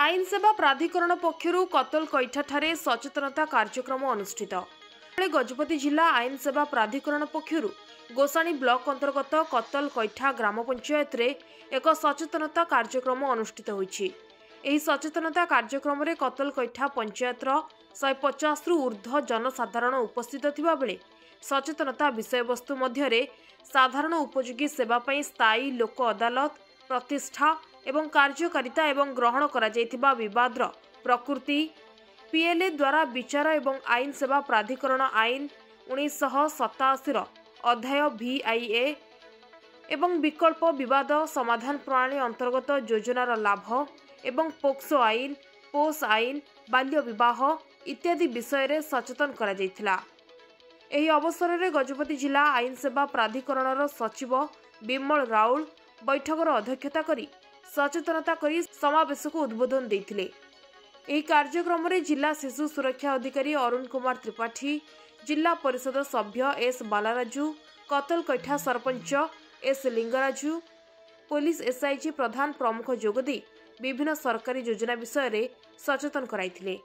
आईन सेवा प्राधिकरण पक्षर कतल कैठाठारे सचेतनता कार्यक्रम अनुष्ठित। गजपति जिला आईन सेवा प्राधिकरण पक्षर गोसाणी ब्लॉक अंतर्गत कतल कैठा ग्राम पंचायत रे एक सचेतनता कार्यक्रम अनुष्ठित होईछि। एही सचेतनता कार्यक्रम रे कतल कैठा पंचायत 150 रु ऊर्ध्व जनसाधारण उपस्थित थिबा बेले सचेतनता विषय वस्तु मध्य रे साधारण उपयोगी सेवा पई स्थायी लोक अदालत प्रतिष्ठा एवं कार्यकारिता एवं ग्रहण करा जायथिबा विवादर प्रकृति पीएलए द्वारा विचार एवं आईन सेवा प्राधिकरण आईन 1987 अध्याय VIA एवं विकल्प विवाद समाधान प्रणाली अंतर्गत योजनार लाभ एवं पोक्सो आईन पोस आईन बाल्य विवाह इत्यादि विषय रे सचेतन करा जायथिला। एही अवसर में गजपति जिला आईन सेवा प्राधिकरण सचिव विमल राउल बैठकर अध्यक्षता करी सचेतनता करी समावेश को उद्बोधन देथिले। एही कार्यक्रम में जिला शिशु सुरक्षा अधिकारी अरुण कुमार त्रिपाठी, जिला परिषद सभ्य एस बालाराजू, कतल कैठा सरपंच एस लिंगराजू, पुलिस SIG प्रधान प्रमुख जोगदी विभिन्न सरकारी योजना विषय रे सचेतन कराइथिले।